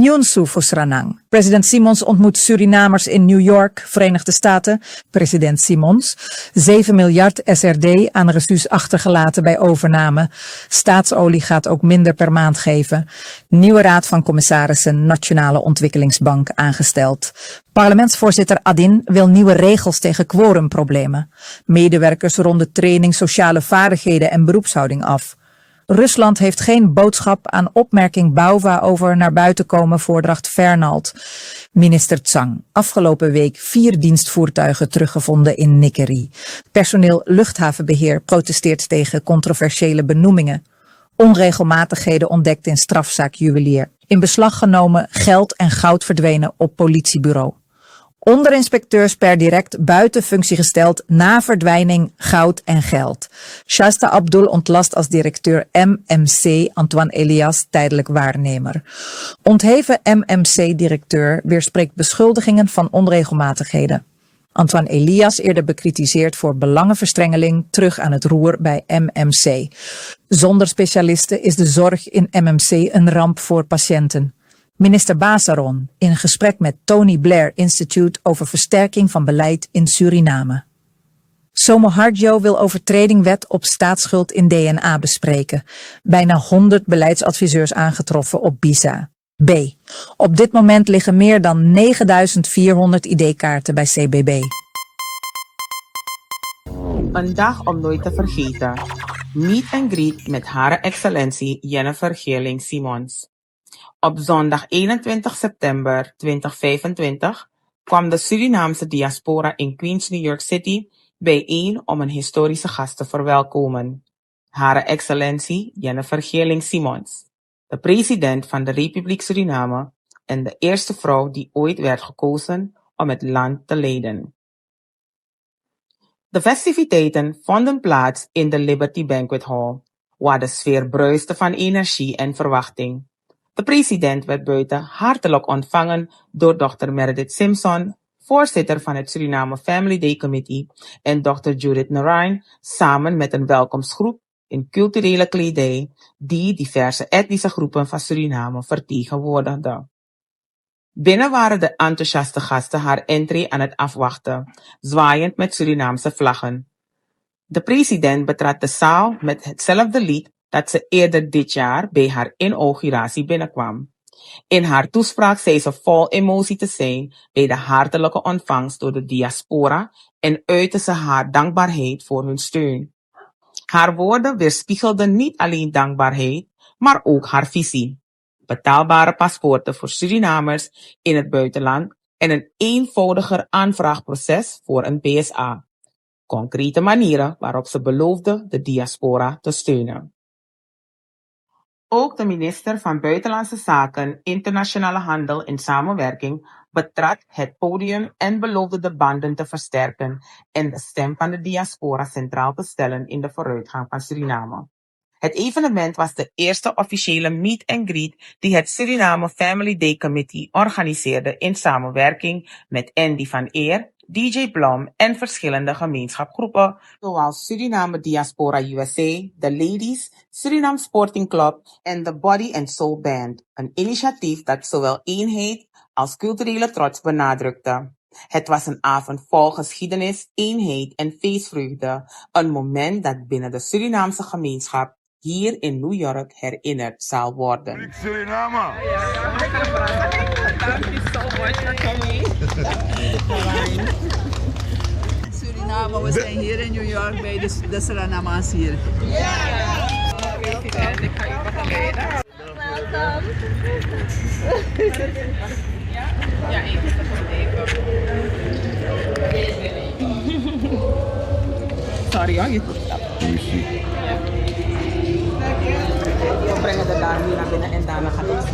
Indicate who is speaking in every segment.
Speaker 1: Nyunsu Fusranang. President Simons ontmoet Surinamers in New York, Verenigde Staten. President Simons. 7 miljard SRD aan restu's achtergelaten bij overname. Staatsolie gaat ook minder per maand geven. Nieuwe raad van commissarissen Nationale Ontwikkelingsbank aangesteld. Parlementsvoorzitter Adin wil nieuwe regels tegen quorumproblemen. Medewerkers ronden training sociale vaardigheden en beroepshouding af. Rusland heeft geen boodschap aan opmerking Bauva over naar buiten komen voordracht Fernald. Minister Tsang. Afgelopen week 4 dienstvoertuigen teruggevonden in Nikkeri. Personeel luchthavenbeheer protesteert tegen controversiële benoemingen. Onregelmatigheden ontdekt in strafzaak juwelier. In beslag genomen geld en goud verdwenen op politiebureau. Onderinspecteurs per direct buiten functie gesteld na verdwijning goud en geld. Shasta Abdul ontlast als directeur MMC, Antoine Elias tijdelijk waarnemer. Ontheven MMC-directeur weerspreekt beschuldigingen van onregelmatigheden. Antoine Elias, eerder bekritiseerd voor belangenverstrengeling, terug aan het roer bij MMC. Zonder specialisten is de zorg in MMC een ramp voor patiënten. Minister Basaron in gesprek met Tony Blair Institute over versterking van beleid in Suriname. Somo Hardjo wil overtreding wet op staatsschuld in DNA bespreken. Bijna 100 beleidsadviseurs aangetroffen op BISA. B. Op dit moment liggen meer dan 9400 ID-kaarten bij CBB.
Speaker 2: Een dag om nooit te vergeten. Meet and greet met Hare Excellentie Jennifer Geerling-Simons. Op zondag 21 september 2025 kwam de Surinaamse diaspora in Queens, New York City bijeen om een historische gast te verwelkomen. Hare Excellentie Jennifer Geerling-Simons, de president van de Republiek Suriname en de eerste vrouw die ooit werd gekozen om het land te leiden. De festiviteiten vonden plaats in de Liberty Banquet Hall, waar de sfeer bruiste van energie en verwachting. De president werd buiten hartelijk ontvangen door Dr. Meredith Simpson, voorzitter van het Suriname Family Day Committee, en Dr. Judith Narain, samen met een welkomstgroep in culturele kledij die diverse etnische groepen van Suriname vertegenwoordigde. Binnen waren de enthousiaste gasten haar entree aan het afwachten, zwaaiend met Surinaamse vlaggen. De president betrad de zaal met hetzelfde lied dat ze eerder dit jaar bij haar inauguratie binnenkwam. In haar toespraak zei ze vol emotie te zijn bij de hartelijke ontvangst door de diaspora en uitte ze haar dankbaarheid voor hun steun. Haar woorden weerspiegelden niet alleen dankbaarheid, maar ook haar visie. Betaalbare paspoorten voor Surinamers in het buitenland en een eenvoudiger aanvraagproces voor een PSA. Concrete manieren waarop ze beloofde de diaspora te steunen. Ook de minister van Buitenlandse Zaken, Internationale Handel en Samenwerking betrad het podium en beloofde de banden te versterken en de stem van de diaspora centraal te stellen in de vooruitgang van Suriname. Het evenement was de eerste officiële meet and greet die het Suriname Family Day Committee organiseerde in samenwerking met Andy van Eer, DJ Blom en verschillende gemeenschapsgroepen, zoals Suriname Diaspora USA, de Ladies, Suriname Sporting Club en de Body and Soul Band, een initiatief dat zowel eenheid als culturele trots benadrukte. Het was een avond vol geschiedenis, eenheid en feestvreugde, een moment dat binnen de Surinaamse gemeenschap hier in New York herinnerd zal worden.
Speaker 3: Suriname!
Speaker 4: Thank you so much for coming. Suriname, we zijn hier in New York bij de Surinamers hier.
Speaker 5: President, ik ga u begeleiden.
Speaker 6: Welkom.
Speaker 5: Ja, even
Speaker 2: Sorry hoor, je doet dat. We brengen de dame hier naar binnen en daarna gaat het.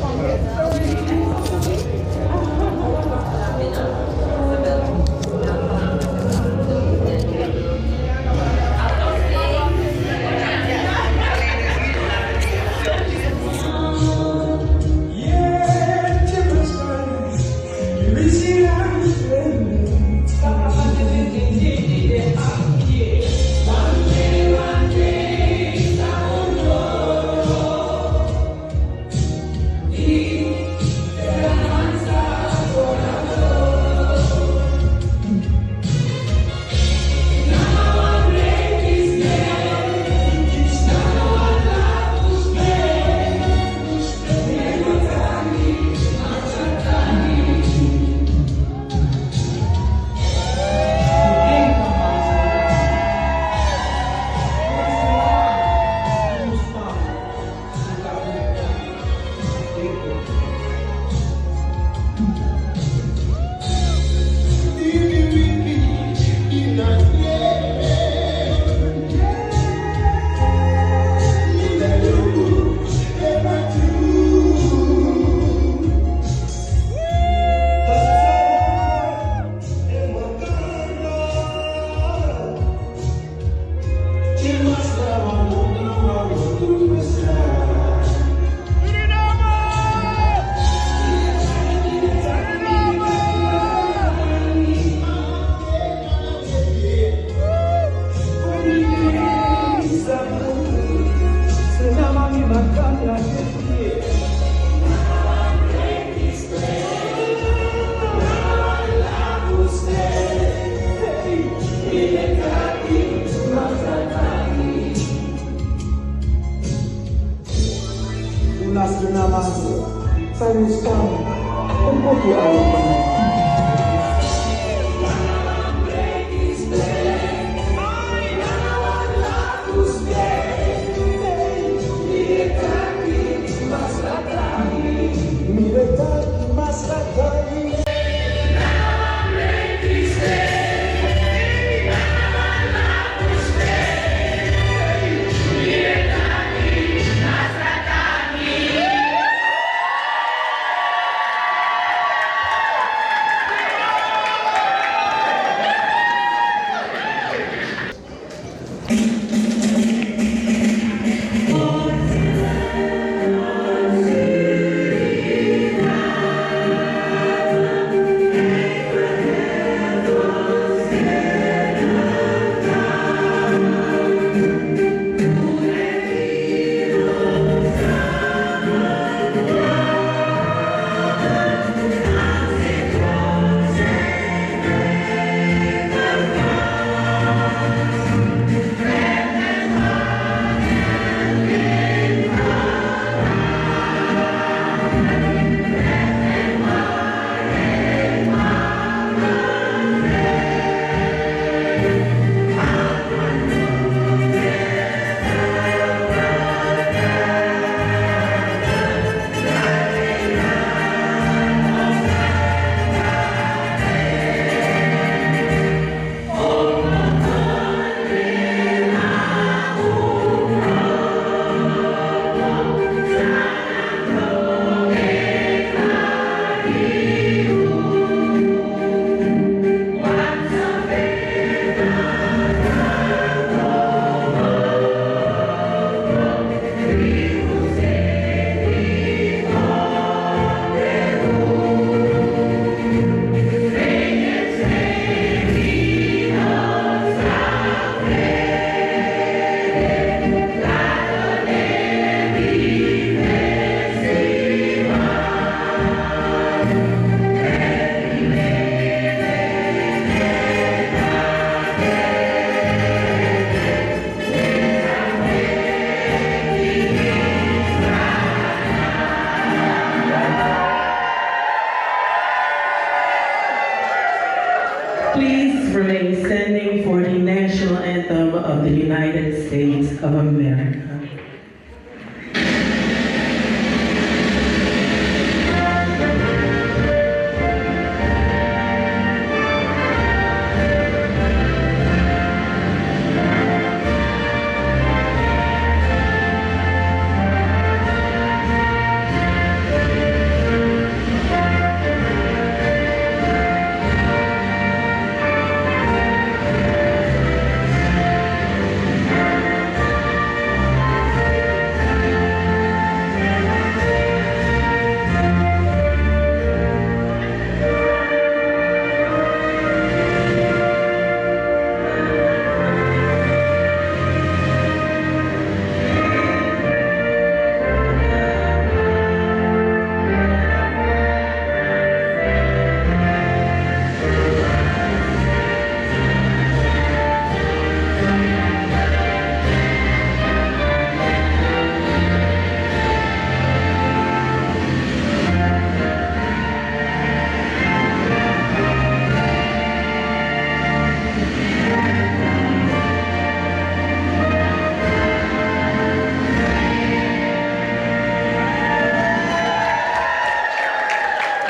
Speaker 3: Please remain standing for the national anthem of the United States of America.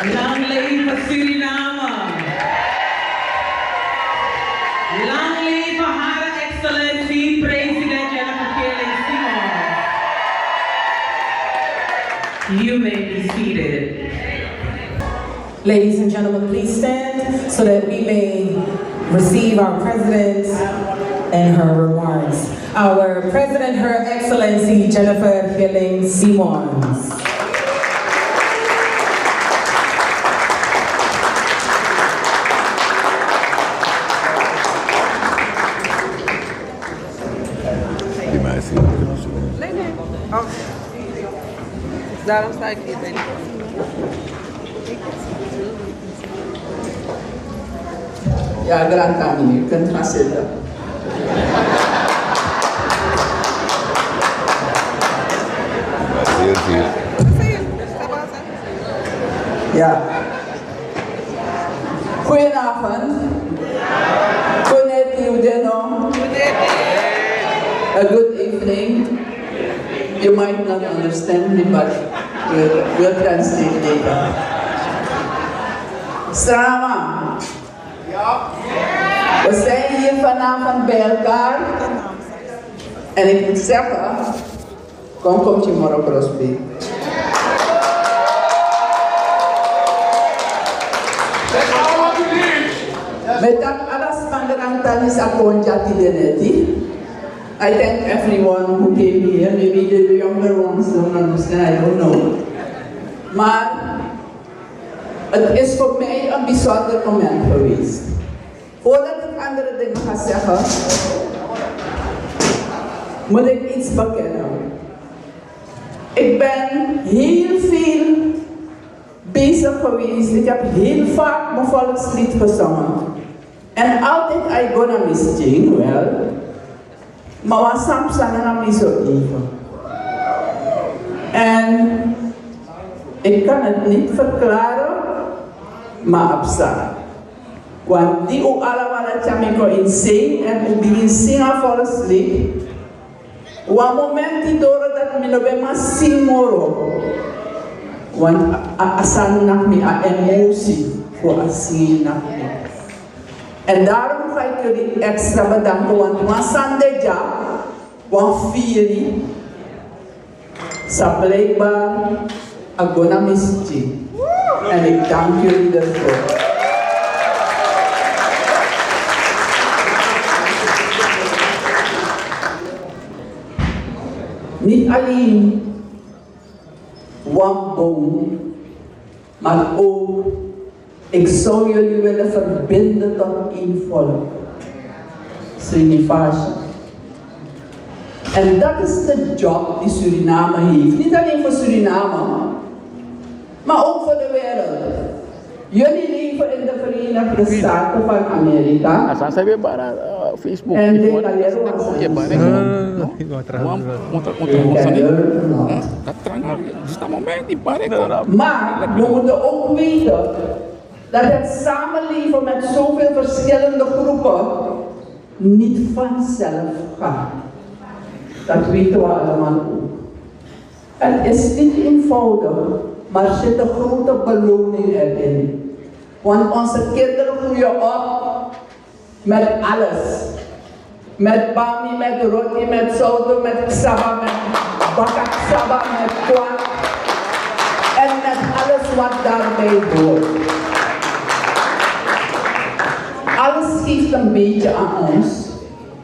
Speaker 3: Lang leven Suriname. Lang leven Haar Excellentie President Jennifer Keerling-Simons. You may be seated.
Speaker 6: Ladies and gentlemen, please stand so that we may receive our President and her remarks. Our President, Her Excellency Jennifer Keerling-Simons.
Speaker 5: Oh. Daarom sta ik hier bij.
Speaker 7: Ja, graag kan meneer. Je kunt gaan zitten.
Speaker 5: Sim, está bom,
Speaker 7: Ja. Goedenavond. Goedenavond, Udeno. A good evening. You might not understand me, but we'll translate later. Strama. We zijn hier vanavond bij elkaar. En ik moet zeggen, komt je morgen Crosby. Met dat alles van de rangtal is akkoordja tideneti. I thank everyone who came here. Maybe the younger ones don't understand, I don't know. Maar het is voor mij een bijzonder moment geweest. Voordat ik andere dingen ga zeggen, moet ik iets bekennen. Ik ben heel veel bezig geweest. Ik heb heel vaak mijn volkslied gezongen. En altijd I gonna miss Jane, wel. Maar wat soms dan niet zo even. En ik kan het niet verklaren, maar abstaan. Want die ook allemaal dat je in zing en ook die in zingen volkslied. Wat moment die door dat me nog bij maar zing moro. Want asan nak me a emotie voor a zingen nak me. En daarom ga ik jullie extra bedanken, want Wasandeja, Wanfiri, sa blijkbaar agona misji. En ik dank jullie daarvoor. Niet alleen Wambong, maar ook ik zou jullie willen verbinden tot één volk. Srinivasa. En dat is de job die Suriname heeft. Niet alleen voor Suriname, maar ook voor de wereld. Jullie leven in de Verenigde Staten van Amerika.
Speaker 8: Facebook.
Speaker 7: En de maar we moeten ook weten dat het samenleven met zoveel verschillende groepen niet vanzelf gaat. Dat weten we allemaal ook. Het is niet eenvoudig, maar er zit een grote beloning erin. Want onze kinderen groeien op met alles. Met bami, met roti, met zouten, met ksaba, met bakaksaba, met kwak. En met alles wat daarbij hoort. Alles geeft een beetje aan ons.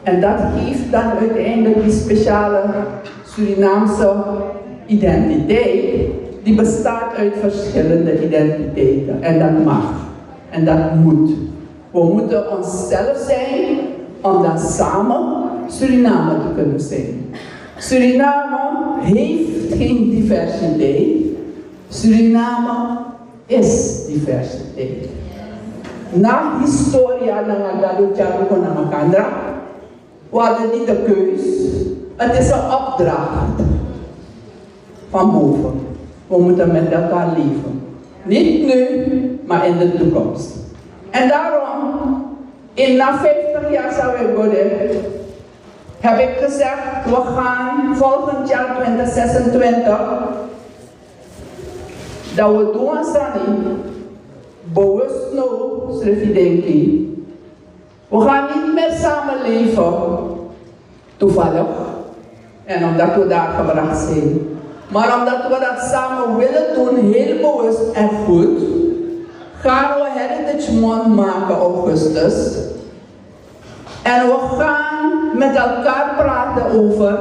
Speaker 7: En dat geeft dan uiteindelijk die speciale Surinaamse identiteit. Die bestaat uit verschillende identiteiten. En dat mag. En dat moet. We moeten onszelf zijn om dan samen Suriname te kunnen zijn. Suriname heeft geen diversiteit. Suriname is diversiteit. Na historia na Galucharu Konamakandra, we hadden niet de keus. Het is een opdracht van boven. We moeten met elkaar leven. Niet nu, maar in de toekomst. En daarom, na 50 jaar zou ik worden, heb ik gezegd, we gaan volgend jaar 2026, dat we doen aan bewust nou, Srifidenki. We gaan niet meer samenleven, toevallig, en omdat we daar gebracht zijn. Maar omdat we dat samen willen doen, heel bewust en goed, gaan we Heritage Month maken augustus. En we gaan met elkaar praten over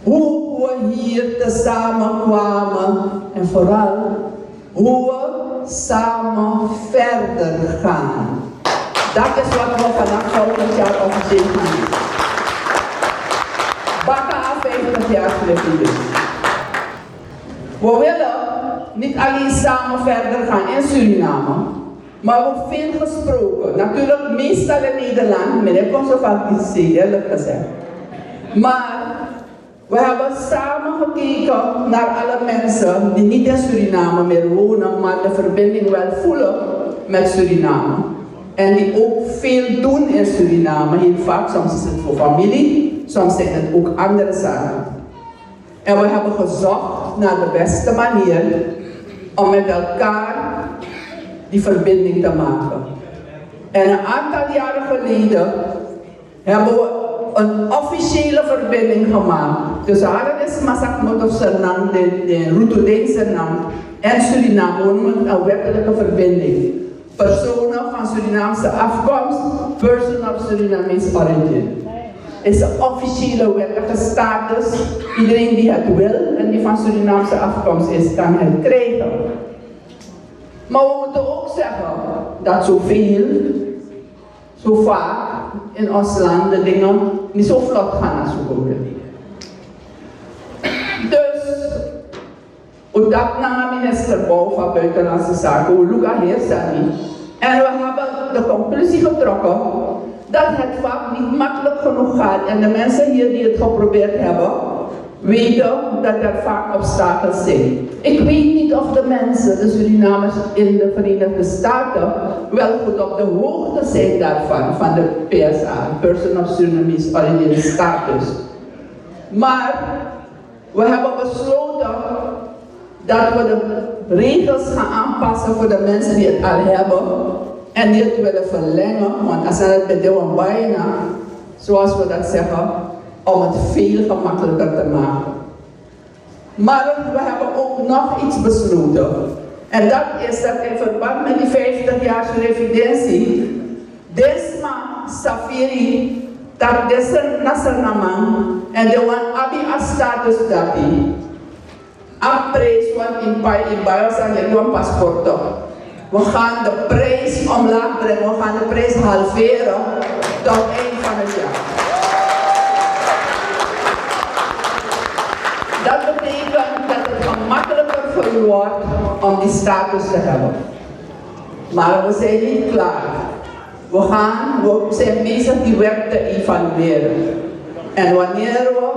Speaker 7: hoe we hier tezamen kwamen en vooral hoe we samen verder gaan. Dat is wat we vanaf volgend jaar officieel doen. Baka 50 jaar geleden. We willen niet alleen samen verder gaan in Suriname, maar we hebben veel gesproken. Natuurlijk meestal in Nederland, maar ik kon zo vaak niet zeggen, eerlijk gezegd. Maar We hebben samen gekeken naar alle mensen die niet in Suriname meer wonen, maar de verbinding wel voelen met Suriname. En die ook veel doen in Suriname. Heel vaak, soms is het voor familie, soms zijn het ook andere zaken. En we hebben gezocht naar de beste manier om met elkaar die verbinding te maken. En een aantal jaren geleden hebben we een officiële verbinding gemaakt tussen Harades Masakmoto Sernang, de Rutude Sernang en Suriname. We noemen het een wettelijke verbinding. Personen van Surinaamse afkomst, person of Surinamese origin. Is een officiële wettelijke status. Iedereen die het wil en die van Surinaamse afkomst is, kan het krijgen. Maar we moeten ook zeggen dat zoveel, zo vaak in ons land de dingen niet zo vlot gaan als we willen. Dus, we dachten naar minister Bouw van Buitenlandse Zaken, we Luca Heersani. En we hebben de conclusie getrokken dat het vaak niet makkelijk genoeg gaat. En de mensen hier die het geprobeerd hebben, weten dat er vaak obstakels zijn. Ik weet niet of de mensen, de Surinamers in de Verenigde Staten, wel goed op de hoogte zijn daarvan, van de PSA, Person of Surinamese Origin Status. Maar we hebben besloten dat we de regels gaan aanpassen voor de mensen die het al hebben en die het willen verlengen, want als het bedoelen bijna, zoals we dat zeggen, om het veel gemakkelijker te maken. Maar we hebben ook nog iets besloten. En dat is dat in verband met die 50 jaar residentie, Desma Safiri, dat Deser Nasernamang en de wan abi a status dati. A prijs wat in Bios en een paspoort. We gaan de prijs omlaag brengen, we gaan de prijs halveren tot eind van het jaar. Dat betekent dat het gemakkelijker voor u wordt om die status te hebben. Maar we zijn niet klaar. We zijn bezig die wet te evalueren. En wanneer we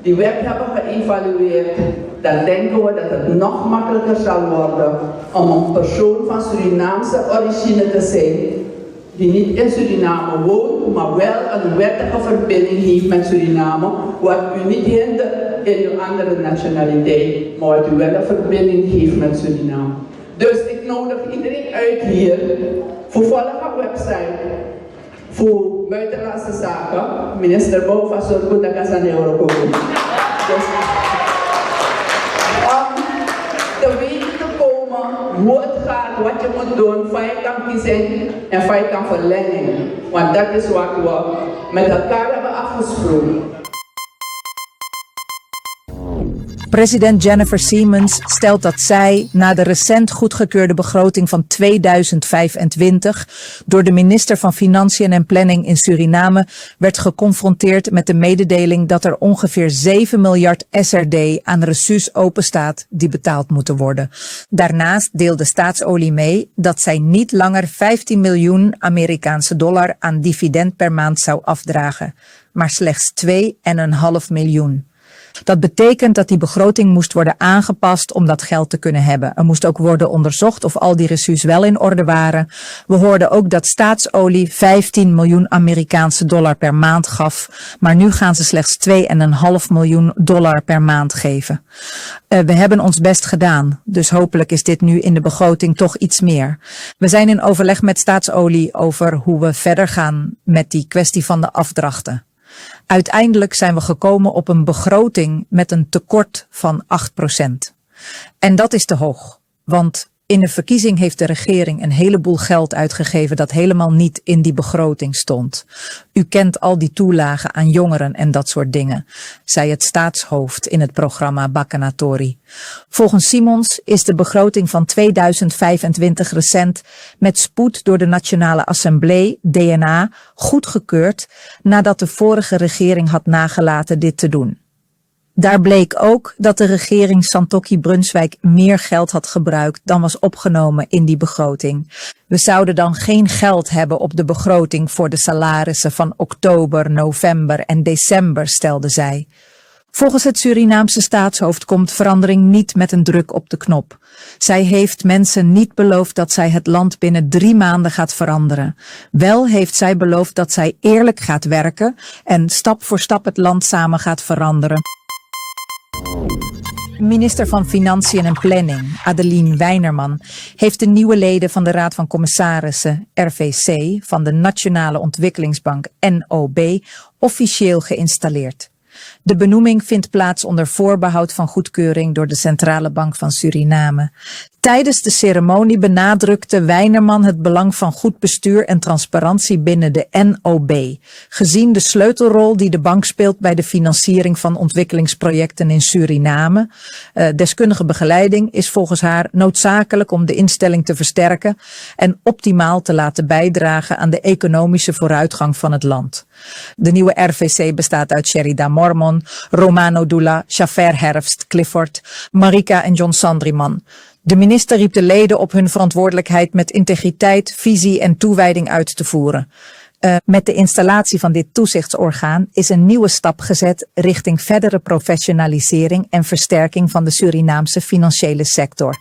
Speaker 7: die wet hebben geëvalueerd, dan denken we dat het nog makkelijker zal worden om een persoon van Surinaamse origine te zijn, die niet in Suriname woont, maar wel een wettige verbinding heeft met Suriname, wat u niet hindert in uw andere nationaliteit, maar wat u wel een verbinding heeft met Suriname. Dus ik nodig iedereen uit hier voor volgende website voor buitenlandse zaken, minister Bouw van Sorgunda Kasan Europa. Dus om te weten te komen hoe het gaat, wat je moet doen, van je kan kiezen en van je kan verlengen. Want dat is wat we met elkaar hebben afgesproken.
Speaker 1: President Jennifer Siemens stelt dat zij, na de recent goedgekeurde begroting van 2025, door de minister van Financiën en Planning in Suriname werd geconfronteerd met de mededeling dat er ongeveer 7 miljard SRD aan reçus openstaat die betaald moeten worden. Daarnaast deelde Staatsolie mee dat zij niet langer 15 miljoen Amerikaanse dollar aan dividend per maand zou afdragen, maar slechts 2,5 miljoen. Dat betekent dat die begroting moest worden aangepast om dat geld te kunnen hebben. Er moest ook worden onderzocht of al die reçus wel in orde waren. We hoorden ook dat Staatsolie 15 miljoen Amerikaanse dollar per maand gaf, maar nu gaan ze slechts 2,5 miljoen dollar per maand geven. We hebben ons best gedaan, dus hopelijk is dit nu in de begroting toch iets meer. We zijn in overleg met Staatsolie over hoe we verder gaan met die kwestie van de afdrachten. Uiteindelijk zijn we gekomen op een begroting met een tekort van 8%. En dat is te hoog, want in de verkiezing heeft de regering een heleboel geld uitgegeven dat helemaal niet in die begroting stond. U kent al die toelagen aan jongeren en dat soort dingen, zei het staatshoofd in het programma Bakanatori. Volgens Simons is de begroting van 2025 recent met spoed door de Nationale Assemblée, DNA, goedgekeurd nadat de vorige regering had nagelaten dit te doen. Daar bleek ook dat de regering Santokki-Brunswijk meer geld had gebruikt dan was opgenomen in die begroting. We zouden dan geen geld hebben op de begroting voor de salarissen van oktober, november en december, stelde zij. Volgens het Surinaamse staatshoofd komt verandering niet met een druk op de knop. Zij heeft mensen niet beloofd dat zij het land binnen 3 maanden gaat veranderen. Wel heeft zij beloofd dat zij eerlijk gaat werken en stap voor stap het land samen gaat veranderen. Minister van Financiën en Planning, Adeline Weinerman, heeft de nieuwe leden van de Raad van Commissarissen, RVC, van de Nationale Ontwikkelingsbank, NOB, officieel geïnstalleerd. De benoeming vindt plaats onder voorbehoud van goedkeuring door de Centrale Bank van Suriname. Tijdens de ceremonie benadrukte Weinerman het belang van goed bestuur en transparantie binnen de NOB, gezien de sleutelrol die de bank speelt bij de financiering van ontwikkelingsprojecten in Suriname. Deskundige begeleiding is volgens haar noodzakelijk om de instelling te versterken en optimaal te laten bijdragen aan de economische vooruitgang van het land. De nieuwe RVC bestaat uit Sherida Mormon, Romano Dula, Chafer Herfst, Clifford, Marika en John Sandriman. De minister riep de leden op hun verantwoordelijkheid met integriteit, visie en toewijding uit te voeren. Met de installatie van dit toezichtsorgaan is een nieuwe stap gezet richting verdere professionalisering en versterking van de Surinaamse financiële sector.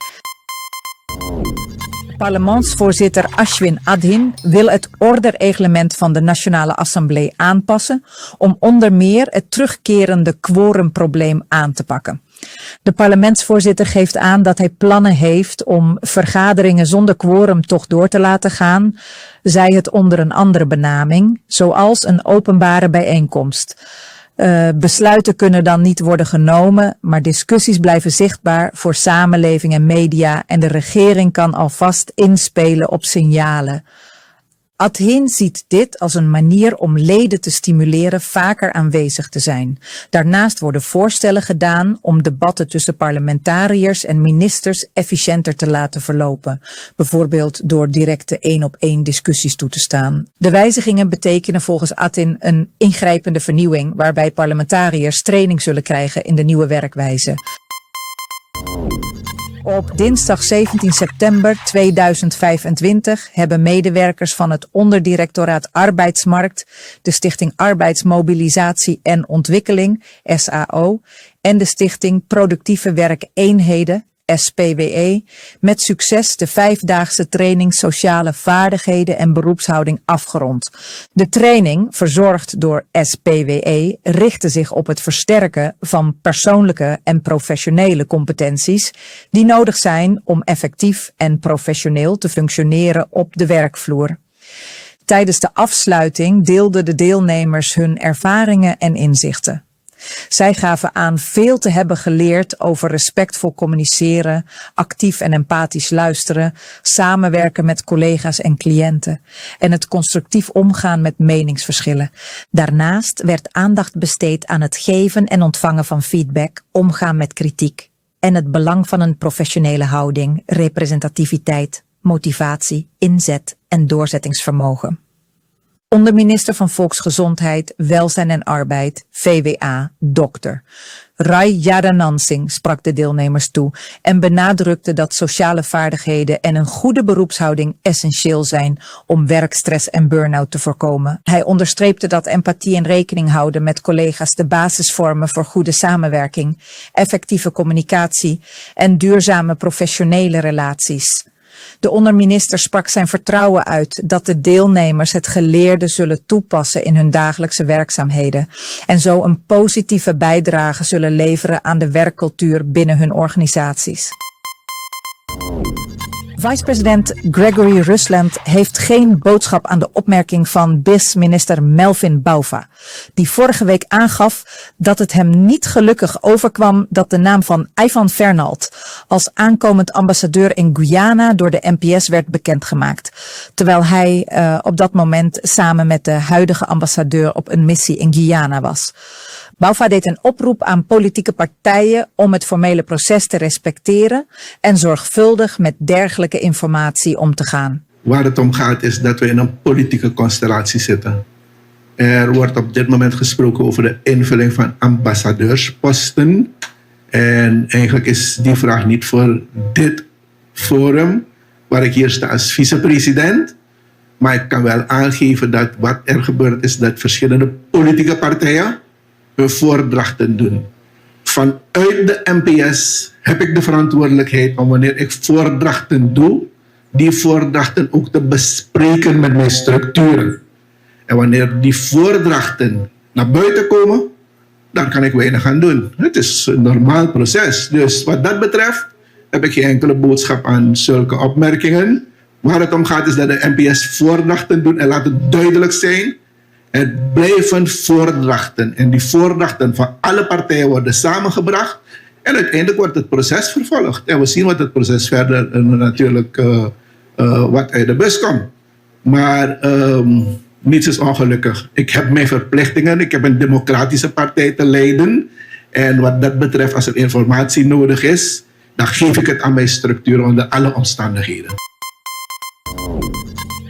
Speaker 1: Parlementsvoorzitter Ashwin Adhin wil het ordereglement van de Nationale Assemblée aanpassen om onder meer het terugkerende quorumprobleem aan te pakken. De parlementsvoorzitter geeft aan dat hij plannen heeft om vergaderingen zonder quorum toch door te laten gaan, zij het onder een andere benaming, zoals een openbare bijeenkomst. Besluiten kunnen dan niet worden genomen, maar discussies blijven zichtbaar voor samenleving en media en de regering kan alvast inspelen op signalen. Adhin ziet dit als een manier om leden te stimuleren vaker aanwezig te zijn. Daarnaast worden voorstellen gedaan om debatten tussen parlementariërs en ministers efficiënter te laten verlopen. Bijvoorbeeld door directe 1-op-1 discussies toe te staan. De wijzigingen betekenen volgens Adhin een ingrijpende vernieuwing waarbij parlementariërs training zullen krijgen in de nieuwe werkwijze. Op dinsdag 17 september 2025 hebben medewerkers van het Onderdirectoraat Arbeidsmarkt, de Stichting Arbeidsmobilisatie en Ontwikkeling, SAO, en de Stichting Productieve Werkeenheden, SPWE, met succes de 5-daagse training Sociale Vaardigheden en Beroepshouding afgerond. De training, verzorgd door SPWE, richtte zich op het versterken van persoonlijke en professionele competenties die nodig zijn om effectief en professioneel te functioneren op de werkvloer. Tijdens de afsluiting deelden de deelnemers hun ervaringen en inzichten. Zij gaven aan veel te hebben geleerd over respectvol communiceren, actief en empathisch luisteren, samenwerken met collega's en cliënten en het constructief omgaan met meningsverschillen. Daarnaast werd aandacht besteed aan het geven en ontvangen van feedback, omgaan met kritiek en het belang van een professionele houding, representativiteit, motivatie, inzet en doorzettingsvermogen. Onderminister van Volksgezondheid, Welzijn en Arbeid, VWA, Dr. Rai Jadanansing sprak de deelnemers toe en benadrukte dat sociale vaardigheden en een goede beroepshouding essentieel zijn om werkstress en burn-out te voorkomen. Hij onderstreepte dat empathie en rekening houden met collega's de basis vormen voor goede samenwerking, effectieve communicatie en duurzame professionele relaties. De onderminister sprak zijn vertrouwen uit dat de deelnemers het geleerde zullen toepassen in hun dagelijkse werkzaamheden en zo een positieve bijdrage zullen leveren aan de werkcultuur binnen hun organisaties. Vice-president Gregory Rusland heeft geen boodschap aan de opmerking van BIS-minister Melvin Bauva, die vorige week aangaf dat het hem niet gelukkig overkwam dat de naam van Ivan Fernald als aankomend ambassadeur in Guyana door de NPS werd bekendgemaakt, terwijl hij op dat moment samen met de huidige ambassadeur op een missie in Guyana was. Bauva deed een oproep aan politieke partijen om het formele proces te respecteren en zorgvuldig met dergelijke informatie om te gaan.
Speaker 9: Waar het om gaat is dat we in een politieke constellatie zitten. Er wordt op dit moment gesproken over de invulling van ambassadeursposten. En eigenlijk is die vraag niet voor dit forum, waar ik hier sta als vicepresident. Maar ik kan wel aangeven dat wat er gebeurd is, dat verschillende politieke partijen hun voordrachten doen. vanuit de NPS heb ik de verantwoordelijkheid om wanneer ik voordrachten doe, die voordrachten ook te bespreken met mijn structuren. En wanneer die voordrachten naar buiten komen, dan kan ik weinig aan doen. Het is een normaal proces. Dus wat dat betreft heb ik geen enkele boodschap aan zulke opmerkingen. Waar het om gaat is dat de NPS voordrachten doen en laat het duidelijk zijn. Het blijven voordrachten. En die voordrachten van alle partijen worden samengebracht. En uiteindelijk wordt het proces vervolgd. En we zien wat het proces verder natuurlijk wat uit de bus komt. Maar niets is ongelukkig. Ik heb mijn verplichtingen. Ik heb een democratische partij te leiden. En wat dat betreft, als er informatie nodig is, dan geef ik het aan mijn structuur onder alle omstandigheden.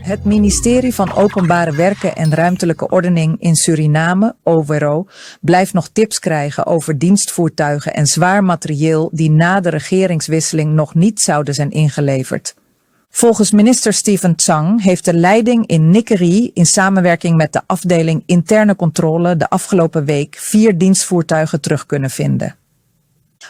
Speaker 1: Het ministerie van Openbare Werken en Ruimtelijke Ordening in Suriname, OWRO, blijft nog tips krijgen over dienstvoertuigen en zwaar materieel die na de regeringswisseling nog niet zouden zijn ingeleverd. Volgens minister Stephen Tsang heeft de leiding in Nikkerie in samenwerking met de afdeling interne controle de afgelopen week 4 dienstvoertuigen terug kunnen vinden.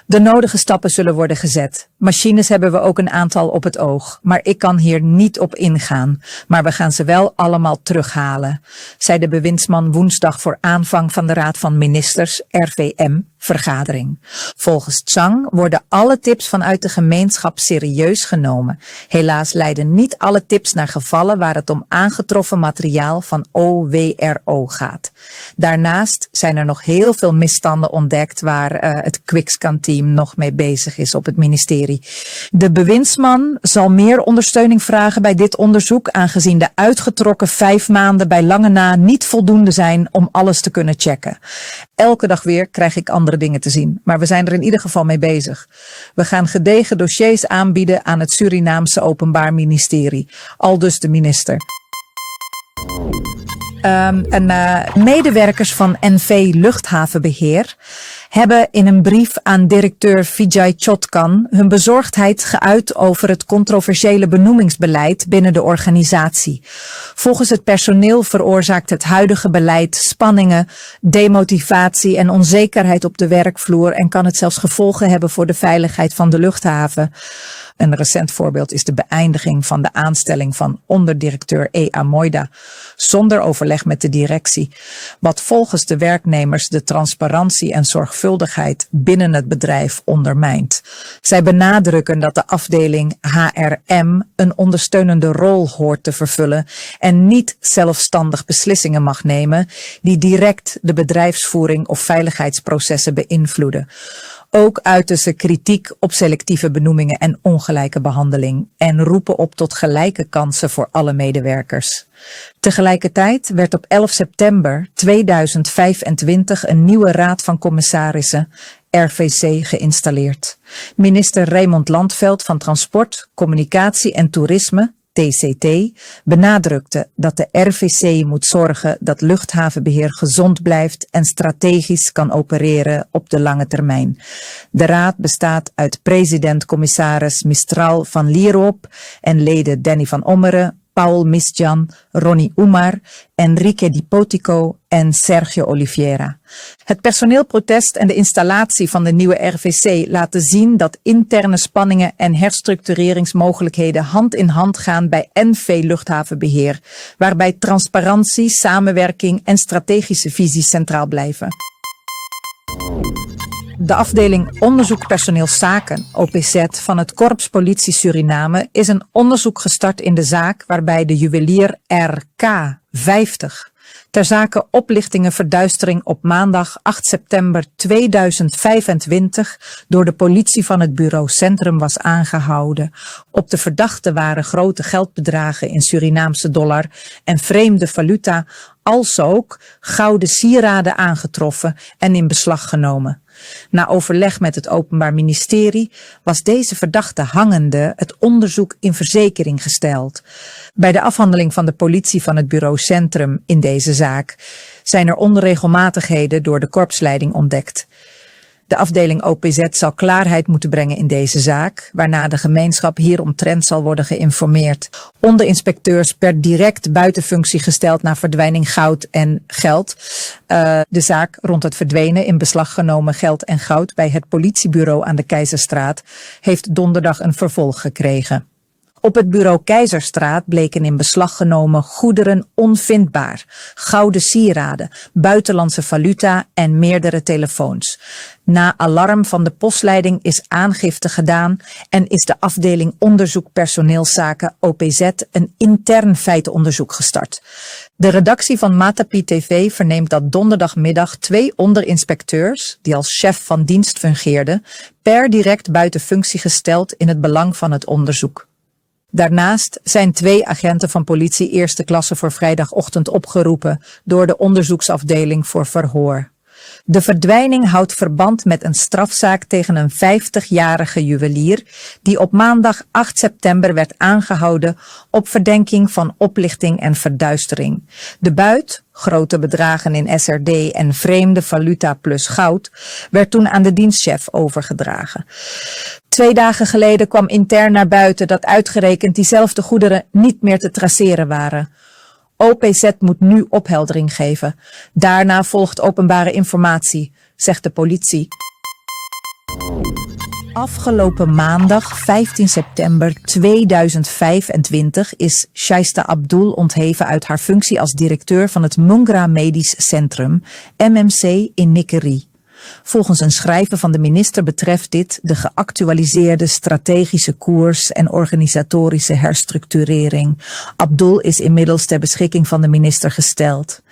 Speaker 1: De nodige stappen zullen worden gezet. Machines hebben we ook een aantal op het oog, maar ik kan hier niet op ingaan. Maar we gaan ze wel allemaal terughalen, zei de bewindsman woensdag voor aanvang van de Raad van Ministers, RVM-vergadering. Volgens Tsang worden alle tips vanuit de gemeenschap serieus genomen. Helaas leiden niet alle tips naar gevallen waar het om aangetroffen materiaal van OWRO gaat. Daarnaast zijn er nog heel veel misstanden ontdekt waar het Quickscan-team nog mee bezig is op het ministerie. De bewindsman zal meer ondersteuning vragen bij dit onderzoek, aangezien de uitgetrokken 5 maanden bij lange na niet voldoende zijn om alles te kunnen checken. Elke dag weer krijg ik andere dingen te zien, maar we zijn er in ieder geval mee bezig. We gaan gedegen dossiers aanbieden aan het Surinaamse Openbaar Ministerie, aldus de minister. Medewerkers van NV Luchthavenbeheer hebben in een brief aan directeur Vijay Chotkan hun bezorgdheid geuit over het controversiële benoemingsbeleid binnen de organisatie. Volgens het personeel veroorzaakt het huidige beleid spanningen, demotivatie en onzekerheid op de werkvloer en kan het zelfs gevolgen hebben voor de veiligheid van de luchthaven. Een recent voorbeeld is de beëindiging van de aanstelling van onderdirecteur E.A. Moida, zonder overleg met de directie, wat volgens de werknemers de transparantie en zorgvuldigheid binnen het bedrijf ondermijnt. Zij benadrukken dat de afdeling HRM een ondersteunende rol hoort te vervullen en niet zelfstandig beslissingen mag nemen die direct de bedrijfsvoering of veiligheidsprocessen beïnvloeden. Ook uiten ze kritiek op selectieve benoemingen en ongelijke behandeling en roepen op tot gelijke kansen voor alle medewerkers. Tegelijkertijd werd op 11 september 2025 een nieuwe Raad van Commissarissen, RVC, geïnstalleerd. Minister Raymond Landveld van Transport, Communicatie en Toerisme, TCT, benadrukte dat de RVC moet zorgen dat luchthavenbeheer gezond blijft en strategisch kan opereren op de lange termijn. De raad bestaat uit president-commissaris Mistral van Lierop en leden Danny van Ommeren, Paul Misjan, Ronnie Oemar, Enrique Di Potico en Sergio Oliveira. Het personeelprotest en de installatie van de nieuwe RVC laten zien dat interne spanningen en herstructureringsmogelijkheden hand in hand gaan bij NV Luchthavenbeheer, waarbij transparantie, samenwerking en strategische visies centraal blijven. De afdeling Onderzoek Personeelszaken, OPZ, van het Korps Politie Suriname is een onderzoek gestart in de zaak waarbij de juwelier RK50 ter zake oplichtingen verduistering op maandag 8 september 2025 door de politie van het bureau Centrum was aangehouden. Op de verdachte waren grote geldbedragen in Surinaamse dollar en vreemde valuta, als ook gouden sieraden aangetroffen en in beslag genomen. Na overleg met het Openbaar Ministerie was deze verdachte hangende het onderzoek in verzekering gesteld. Bij de afhandeling van de politie van het bureau Centrum in deze zaak zijn er onregelmatigheden door de korpsleiding ontdekt. De afdeling OPZ zal klaarheid moeten brengen in deze zaak, waarna de gemeenschap hieromtrent zal worden geïnformeerd. Onderinspecteurs per direct buiten functie gesteld na verdwijning goud en geld. De zaak rond het verdwenen in beslag genomen geld en goud bij het politiebureau aan de Keizerstraat heeft donderdag een vervolg gekregen. Op het bureau Keizerstraat bleken in beslag genomen goederen onvindbaar, gouden sieraden, buitenlandse valuta en meerdere telefoons. Na alarm van de postleiding is aangifte gedaan en is de afdeling onderzoek personeelszaken OPZ een intern feitenonderzoek gestart. De redactie van Matapi TV verneemt dat donderdagmiddag 2 onderinspecteurs, die als chef van dienst fungeerden, per direct buiten functie gesteld in het belang van het onderzoek. Daarnaast zijn 2 agenten van politie eerste klasse voor vrijdagochtend opgeroepen door de onderzoeksafdeling voor verhoor. De verdwijning houdt verband met een strafzaak tegen een 50-jarige juwelier die op maandag 8 september werd aangehouden op verdenking van oplichting en verduistering. De buit, grote bedragen in SRD en vreemde valuta plus goud, werd toen aan de dienstchef overgedragen. 2 dagen geleden kwam intern naar buiten dat uitgerekend diezelfde goederen niet meer te traceren waren. OPZ moet nu opheldering geven. Daarna volgt openbare informatie, zegt de politie. Afgelopen maandag 15 september 2025 is Shaista Abdul ontheven uit haar functie als directeur van het Mungra Medisch Centrum, MMC in Nikkerie. Volgens een schrijven van de minister betreft dit de geactualiseerde strategische koers en organisatorische herstructurering. Abdul is inmiddels ter beschikking van de minister gesteld.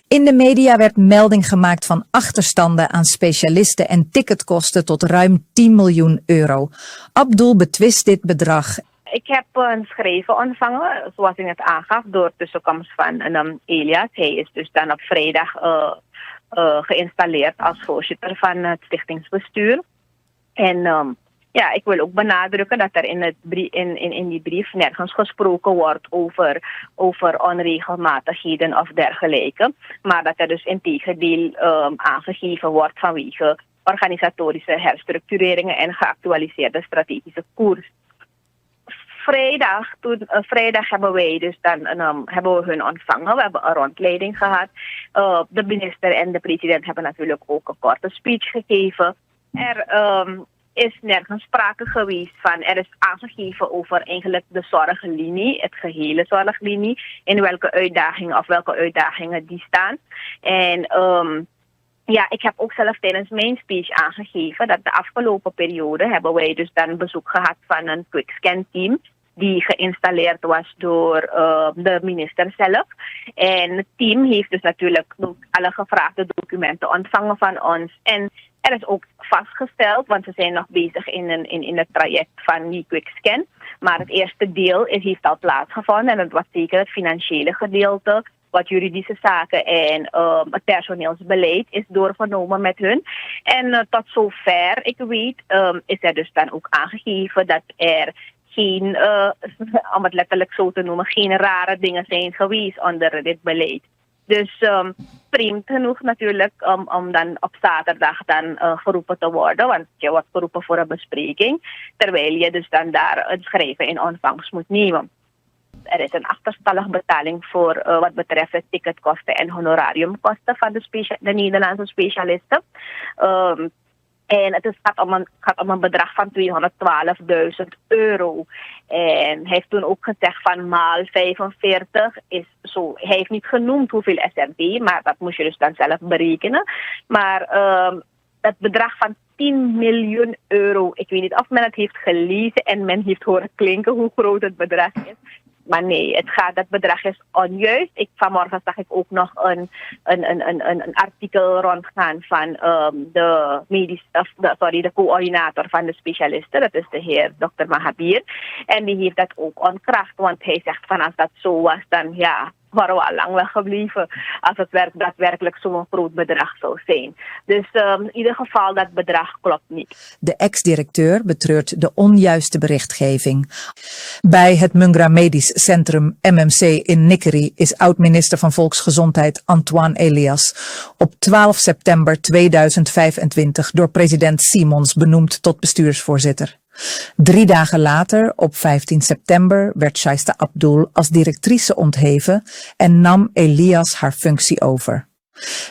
Speaker 1: In de media werd melding gemaakt van achterstanden aan specialisten en ticketkosten tot ruim 10 miljoen euro. Abdul betwist dit bedrag.
Speaker 10: Ik heb een schrijven ontvangen, zoals ik net aangaf, door tussenkomst van Elias. Hij is dus dan op vrijdag geïnstalleerd als voorzitter van het stichtingsbestuur. En ik wil ook benadrukken dat er in die brief nergens gesproken wordt over onregelmatigheden of dergelijke. Maar dat er dus integendeel aangegeven wordt vanwege organisatorische herstructureringen en geactualiseerde strategische koers. Vrijdag hebben wij dus hebben we hun ontvangen. We hebben een rondleiding gehad. De minister en de president hebben natuurlijk ook een korte speech gegeven. Er is nergens sprake geweest van. Er is aangegeven over eigenlijk de zorglinie, het gehele zorglinie, in welke uitdagingen die staan. En ik heb ook zelf tijdens mijn speech aangegeven dat de afgelopen periode hebben wij dus dan bezoek gehad van een quickscan team die geïnstalleerd was door de minister zelf. En het team heeft dus natuurlijk alle gevraagde documenten ontvangen van ons. En er is ook vastgesteld, want ze zijn nog bezig in het traject van die quickscan. Maar het eerste deel heeft al plaatsgevonden en dat was zeker het financiële gedeelte. Wat juridische zaken en het personeelsbeleid is doorgenomen met hun. En tot zover ik weet is er dus dan ook aangegeven dat er geen, om het letterlijk zo te noemen, geen rare dingen zijn geweest onder dit beleid. Dus vreemd genoeg natuurlijk om dan op zaterdag dan geroepen te worden, want je wordt geroepen voor een bespreking, terwijl je dus dan daar een schrijven in ontvangst moet nemen. Er is een achterstallige betaling voor wat betreft de ticketkosten en honorariumkosten van de Nederlandse specialisten. En het gaat om een bedrag van €212.000. En hij heeft toen ook gezegd van maal 45 is zo. Hij heeft niet genoemd hoeveel SRD, maar dat moest je dus dan zelf berekenen. Maar het bedrag van €10 miljoen. Ik weet niet of men het heeft gelezen en men heeft horen klinken hoe groot het bedrag is. Maar nee, dat bedrag is onjuist. Vanmorgen zag ik ook nog een artikel rondgaan van de coördinator van de specialisten. Dat is de heer Dr. Mahabir. En die heeft dat ook ontkracht. Want hij zegt van als dat zo was, dan waren we al lang weggebleven als het daadwerkelijk zo'n groot bedrag zou zijn. Dus in ieder geval, dat bedrag klopt niet.
Speaker 1: De ex-directeur betreurt de onjuiste berichtgeving. Bij het Mungra Medisch Centrum MMC in Nickerie is oud-minister van Volksgezondheid Antoine Elias op 12 september 2025 door president Simons benoemd tot bestuursvoorzitter. 3 dagen later, op 15 september, werd Shaista Abdul als directrice ontheven en nam Elias haar functie over.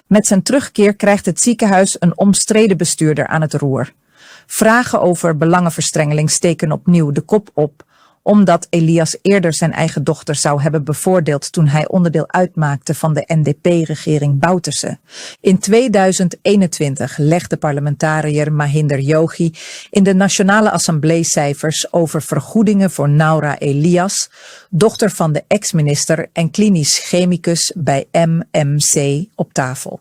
Speaker 1: Met zijn terugkeer krijgt het ziekenhuis een omstreden bestuurder aan het roer. Vragen over belangenverstrengeling steken opnieuw de kop op, omdat Elias eerder zijn eigen dochter zou hebben bevoordeeld toen hij onderdeel uitmaakte van de NDP-regering Bouterse. In 2021 legde parlementariër Mahinder Yogi in de Nationale Assemblée cijfers over vergoedingen voor Noura Elias, dochter van de ex-minister en klinisch chemicus bij MMC, op tafel.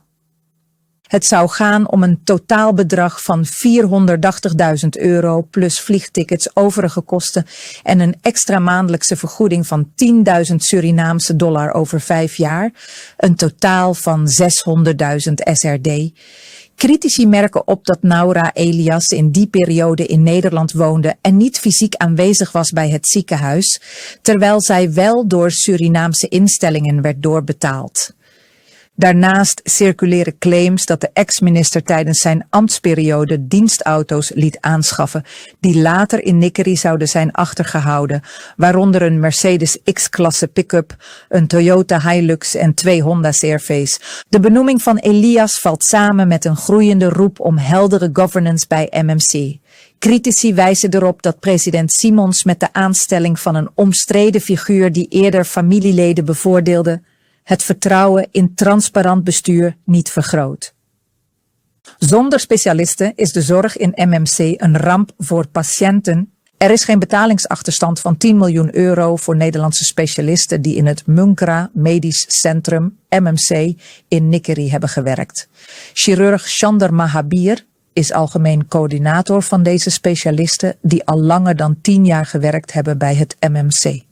Speaker 1: Het zou gaan om een totaalbedrag van €480.000 plus vliegtickets, overige kosten en een extra maandelijkse vergoeding van $10.000 over 5 jaar, een totaal van €600.000 SRD. Critici merken op dat Noura Elias in die periode in Nederland woonde en niet fysiek aanwezig was bij het ziekenhuis, terwijl zij wel door Surinaamse instellingen werd doorbetaald. Daarnaast circuleren claims dat de ex-minister tijdens zijn ambtsperiode dienstauto's liet aanschaffen die later in Nickerie zouden zijn achtergehouden, waaronder een Mercedes X-klasse pick-up, een Toyota Hilux en 2 Honda CR-V's. De benoeming van Elias valt samen met een groeiende roep om heldere governance bij MMC. Critici wijzen erop dat president Simons met de aanstelling van een omstreden figuur die eerder familieleden bevoordeelde, het vertrouwen in transparant bestuur niet vergroot. Zonder specialisten is de zorg in MMC een ramp voor patiënten. Er is geen betalingsachterstand van €10 miljoen voor Nederlandse specialisten die in het Mungra Medisch Centrum MMC in Nickerie hebben gewerkt. Chirurg Chandar Mahabir is algemeen coördinator van deze specialisten die al langer dan 10 jaar gewerkt hebben bij het MMC.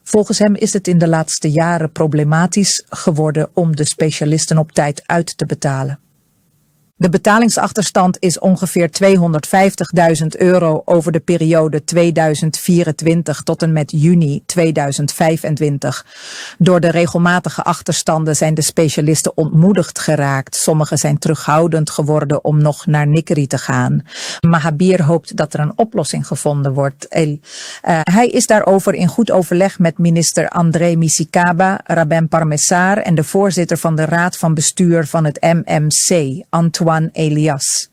Speaker 1: Volgens hem is het in de laatste jaren problematisch geworden om de specialisten op tijd uit te betalen. De betalingsachterstand is ongeveer €250.000 over de periode 2024 tot en met juni 2025. Door de regelmatige achterstanden zijn de specialisten ontmoedigd geraakt. Sommigen zijn terughoudend geworden om nog naar Nickerie te gaan. Mahabir hoopt dat er een oplossing gevonden wordt. Hij is daarover in goed overleg met minister André Misikaba, Rabem Parmesar en de voorzitter van de Raad van Bestuur van het MMC, Antoine Elias.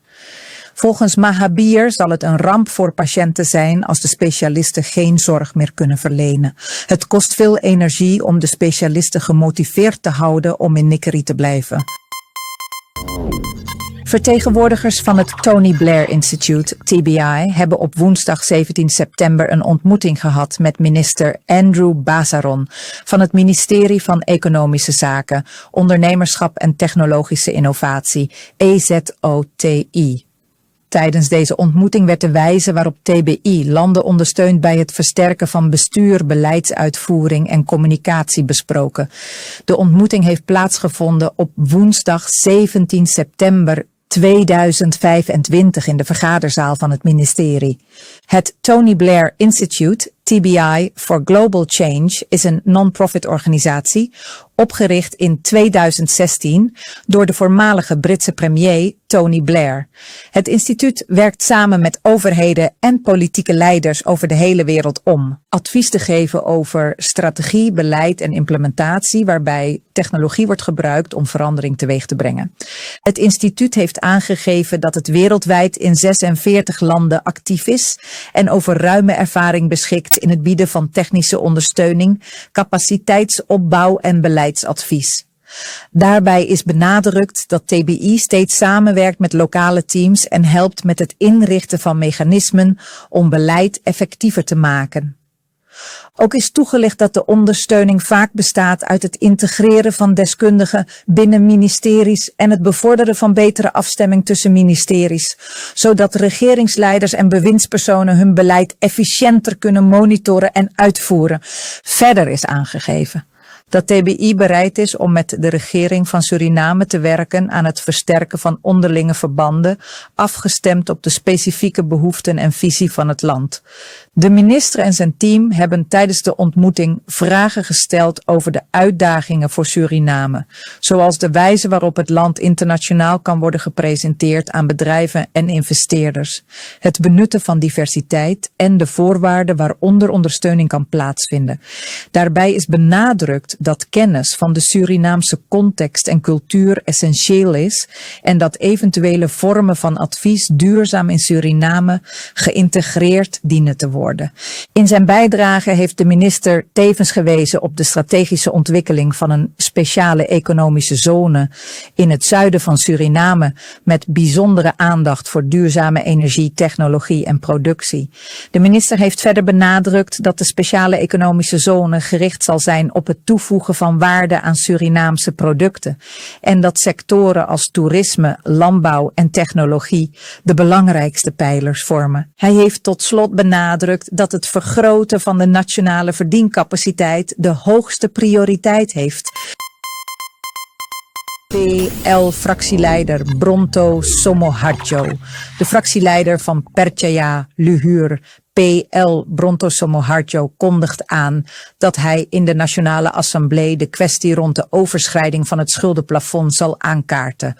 Speaker 1: Volgens Mahabir zal het een ramp voor patiënten zijn als de specialisten geen zorg meer kunnen verlenen. Het kost veel energie om de specialisten gemotiveerd te houden om in Nickerie te blijven. Vertegenwoordigers van het Tony Blair Institute, TBI, hebben op woensdag 17 september een ontmoeting gehad met minister Andrew Basaron van het ministerie van Economische Zaken, Ondernemerschap en Technologische Innovatie, EZOTI. Tijdens deze ontmoeting werd de wijze waarop TBI landen ondersteunt bij het versterken van bestuur, beleidsuitvoering en communicatie besproken. De ontmoeting heeft plaatsgevonden op woensdag 17 september 2025 in de vergaderzaal van het ministerie. Het Tony Blair Institute, TBI for Global Change, is een non-profit organisatie, opgericht in 2016 door de voormalige Britse premier Tony Blair. Het instituut werkt samen met overheden en politieke leiders over de hele wereld om advies te geven over strategie, beleid en implementatie, waarbij technologie wordt gebruikt om verandering teweeg te brengen. Het instituut heeft aangegeven dat het wereldwijd in 46 landen actief is en over ruime ervaring beschikt in het bieden van technische ondersteuning, capaciteitsopbouw en beleidsadvies. Daarbij is benadrukt dat TBI steeds samenwerkt met lokale teams en helpt met het inrichten van mechanismen om beleid effectiever te maken. Ook is toegelicht dat de ondersteuning vaak bestaat uit het integreren van deskundigen binnen ministeries en het bevorderen van betere afstemming tussen ministeries, zodat regeringsleiders en bewindspersonen hun beleid efficiënter kunnen monitoren en uitvoeren. Verder is aangegeven Dat TBI bereid is om met de regering van Suriname te werken aan het versterken van onderlinge verbanden, afgestemd op de specifieke behoeften en visie van het land. De minister en zijn team hebben tijdens de ontmoeting vragen gesteld over de uitdagingen voor Suriname, zoals de wijze waarop het land internationaal kan worden gepresenteerd aan bedrijven en investeerders, het benutten van diversiteit en de voorwaarden waaronder ondersteuning kan plaatsvinden. Daarbij is benadrukt dat kennis van de Surinaamse context en cultuur essentieel is en dat eventuele vormen van advies duurzaam in Suriname geïntegreerd dienen te worden. In zijn bijdrage heeft de minister tevens gewezen op de strategische ontwikkeling van een speciale economische zone in het zuiden van Suriname met bijzondere aandacht voor duurzame energie, technologie en productie. De minister heeft verder benadrukt dat de speciale economische zone gericht zal zijn op het toevoegen van waarde aan Surinaamse producten en dat sectoren als toerisme, landbouw en technologie de belangrijkste pijlers vormen. Hij heeft tot slot benadrukt dat het vergroten van de nationale verdiencapaciteit de hoogste prioriteit heeft. PL-fractieleider Bronto Somoharjo, de fractieleider van Percaya Luhur, PL Bronto Somoharjo kondigt aan dat hij in de Nationale Assemblée de kwestie rond de overschrijding van het schuldenplafond zal aankaarten.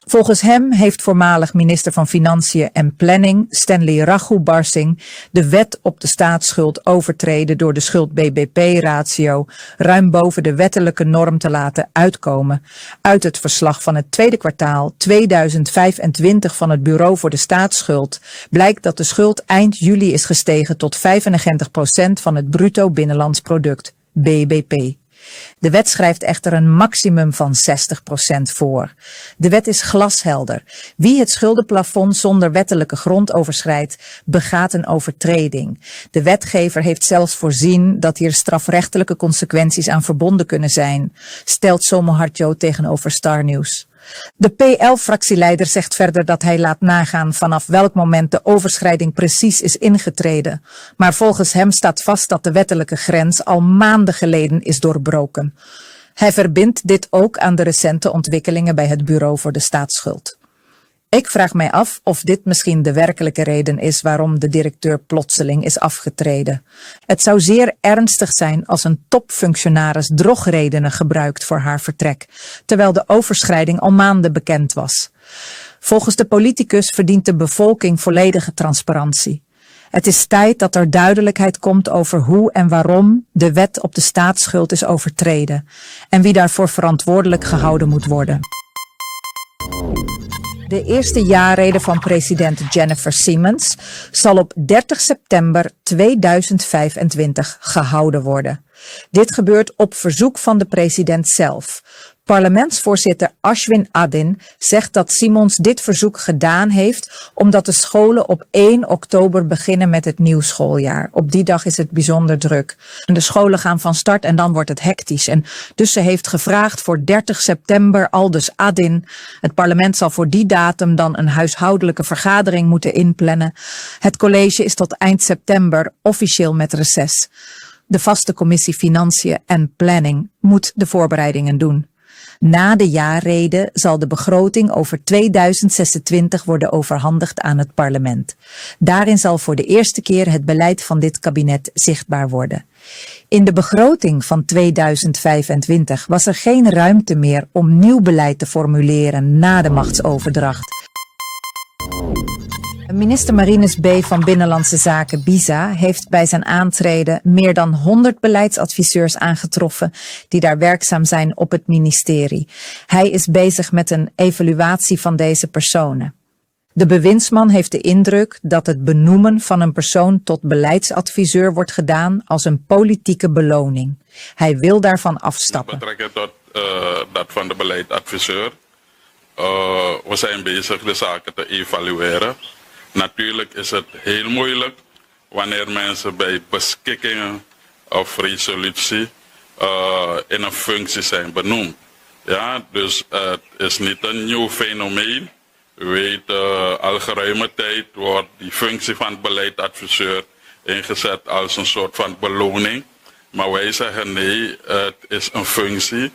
Speaker 1: Volgens hem heeft voormalig minister van Financiën en Planning Stanley Raghubarsing de wet op de staatsschuld overtreden door de schuld-BBP-ratio ruim boven de wettelijke norm te laten uitkomen. Uit het verslag van het tweede kwartaal 2025 van het Bureau voor de Staatsschuld blijkt dat de schuld eind juli is gestegen tot 95% van het bruto binnenlands product, BBP. De wet schrijft echter een maximum van 60% voor. De wet is glashelder. Wie het schuldenplafond zonder wettelijke grond overschrijdt, begaat een overtreding. De wetgever heeft zelfs voorzien dat hier strafrechtelijke consequenties aan verbonden kunnen zijn, stelt Somoharjo tegenover Star News. De PL-fractieleider zegt verder dat hij laat nagaan vanaf welk moment de overschrijding precies is ingetreden. Maar volgens hem staat vast dat de wettelijke grens al maanden geleden is doorbroken. Hij verbindt dit ook aan de recente ontwikkelingen bij het Bureau voor de Staatsschuld. Ik vraag mij af of dit misschien de werkelijke reden is waarom de directeur plotseling is afgetreden. Het zou zeer ernstig zijn als een topfunctionaris drogredenen gebruikt voor haar vertrek, terwijl de overschrijding al maanden bekend was. Volgens de politicus verdient de bevolking volledige transparantie. Het is tijd dat er duidelijkheid komt over hoe en waarom de wet op de staatsschuld is overtreden en wie daarvoor verantwoordelijk gehouden moet worden. De eerste jaarrede van president Jennifer Simmons zal op 30 september 2025 gehouden worden. Dit gebeurt op verzoek van de president zelf. Parlementsvoorzitter Ashwin Adin zegt dat Simmons dit verzoek gedaan heeft omdat de scholen op 1 oktober beginnen met het nieuw schooljaar. Op die dag is het bijzonder druk. En de scholen gaan van start en dan wordt het hectisch. En dus ze heeft gevraagd voor 30 september, aldus Adin. Het parlement zal voor die datum dan een huishoudelijke vergadering moeten inplannen. Het college is tot eind september officieel met reces. De vaste commissie Financiën en Planning moet de voorbereidingen doen. Na de jaarrede zal de begroting over 2026 worden overhandigd aan het parlement. Daarin zal voor de eerste keer het beleid van dit kabinet zichtbaar worden. In de begroting van 2025 was er geen ruimte meer om nieuw beleid te formuleren na de machtsoverdracht. Minister Marinus B. van Binnenlandse Zaken Biza heeft bij zijn aantreden meer dan 100 beleidsadviseurs aangetroffen die daar werkzaam zijn op het ministerie. Hij is bezig met een evaluatie van deze personen. De bewindsman heeft de indruk dat het benoemen van een persoon tot beleidsadviseur wordt gedaan als een politieke beloning. Hij wil daarvan afstappen.
Speaker 11: Met betrekking tot dat van de beleidsadviseur. We zijn bezig de zaken te evalueren. Natuurlijk is het heel moeilijk wanneer mensen bij beschikkingen of resolutie in een functie zijn benoemd. Ja, dus het is niet een nieuw fenomeen. U weet, al geruime tijd wordt die functie van beleidsadviseur ingezet als een soort van beloning. Maar wij zeggen nee, het is een functie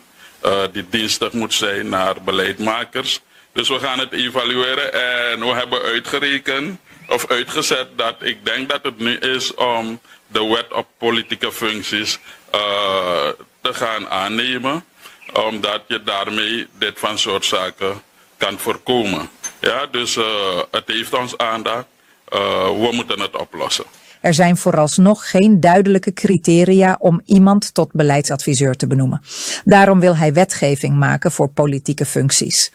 Speaker 11: die dienstig moet zijn naar beleidmakers. Dus we gaan het evalueren en we hebben uitgezet dat ik denk dat het nu is om de wet op politieke functies te gaan aannemen. Omdat je daarmee dit van soort zaken kan voorkomen. Ja, dus het heeft ons aandacht. We moeten het oplossen.
Speaker 1: Er zijn vooralsnog geen duidelijke criteria om iemand tot beleidsadviseur te benoemen. Daarom wil hij wetgeving maken voor politieke functies.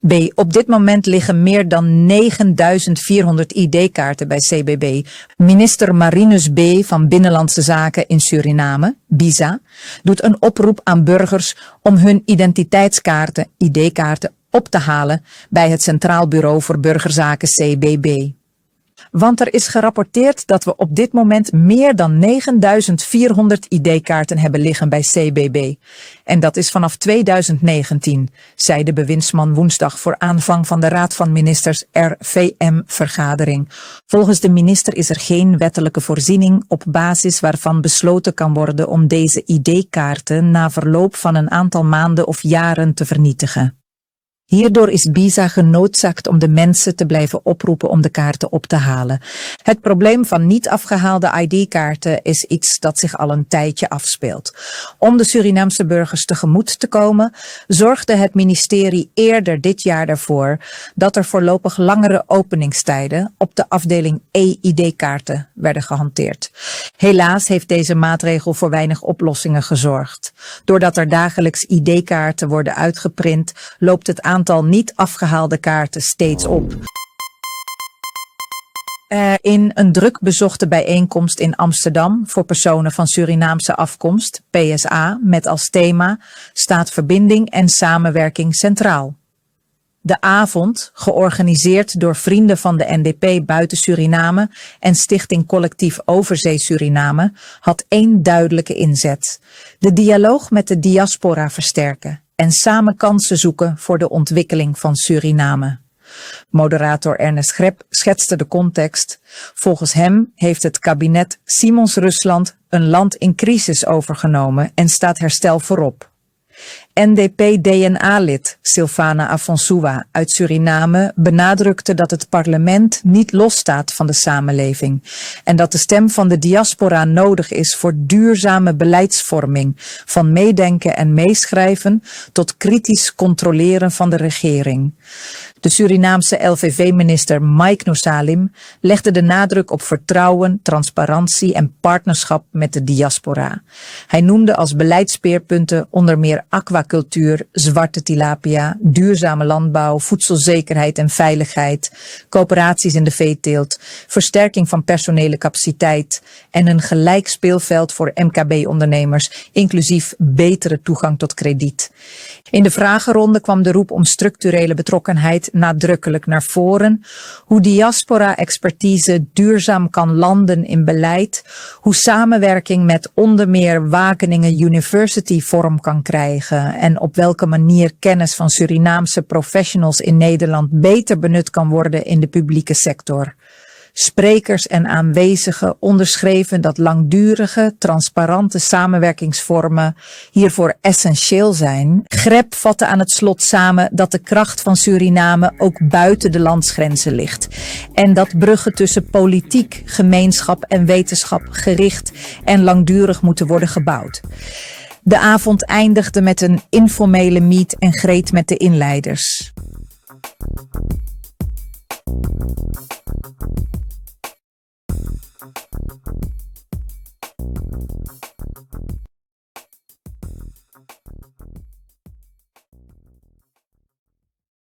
Speaker 1: B. Op dit moment liggen meer dan 9400 ID-kaarten bij CBB. Minister Marinus B. van Binnenlandse Zaken in Suriname, BIZA, doet een oproep aan burgers om hun identiteitskaarten, ID-kaarten, op te halen bij het Centraal Bureau voor Burgerzaken CBB. Want er is gerapporteerd dat we op dit moment meer dan 9400 ID-kaarten hebben liggen bij CBB. En dat is vanaf 2019, zei de bewindsman woensdag voor aanvang van de Raad van Ministers RVM-vergadering. Volgens de minister is er geen wettelijke voorziening op basis waarvan besloten kan worden om deze ID-kaarten na verloop van een aantal maanden of jaren te vernietigen. Hierdoor is BIZA genoodzaakt om de mensen te blijven oproepen om de kaarten op te halen. Het probleem van niet afgehaalde ID-kaarten is iets dat zich al een tijdje afspeelt. Om de Surinaamse burgers tegemoet te komen, zorgde het ministerie eerder dit jaar ervoor dat er voorlopig langere openingstijden op de afdeling E-ID-kaarten werden gehanteerd. Helaas heeft deze maatregel voor weinig oplossingen gezorgd. Doordat er dagelijks ID-kaarten worden uitgeprint, loopt het aantal niet afgehaalde kaarten steeds op. In een druk bezochte bijeenkomst in Amsterdam voor personen van Surinaamse afkomst, PSA, met als thema staat verbinding en samenwerking centraal. De avond, georganiseerd door vrienden van de NDP buiten Suriname en Stichting Collectief Overzee Suriname, had één duidelijke inzet: de dialoog met de diaspora versterken en samen kansen zoeken voor de ontwikkeling van Suriname. Moderator Ernest Grep schetste de context. Volgens hem heeft het kabinet Simons-Rusland een land in crisis overgenomen en staat herstel voorop. NDP-DNA-lid Silvana Afonsoa uit Suriname benadrukte dat het parlement niet losstaat van de samenleving en dat de stem van de diaspora nodig is voor duurzame beleidsvorming, van meedenken en meeschrijven tot kritisch controleren van de regering. De Surinaamse LVV-minister Mike Nosalim legde de nadruk op vertrouwen, transparantie en partnerschap met de diaspora. Hij noemde als beleidsspeerpunten onder meer aquacultuur, zwarte tilapia, duurzame landbouw, voedselzekerheid en veiligheid, coöperaties in de veeteelt, versterking van personele capaciteit en een gelijk speelveld voor MKB-ondernemers, inclusief betere toegang tot krediet. In de vragenronde kwam de roep om structurele betrokkenheid nadrukkelijk naar voren, hoe diaspora-expertise duurzaam kan landen in beleid, hoe samenwerking met onder meer Wageningen University vorm kan krijgen en op welke manier kennis van Surinaamse professionals in Nederland beter benut kan worden in de publieke sector. Sprekers en aanwezigen onderschreven dat langdurige, transparante samenwerkingsvormen hiervoor essentieel zijn. Grep vatte aan het slot samen dat de kracht van Suriname ook buiten de landsgrenzen ligt en dat bruggen tussen politiek, gemeenschap en wetenschap gericht en langdurig moeten worden gebouwd. De avond eindigde met een informele meet en greet met de inleiders.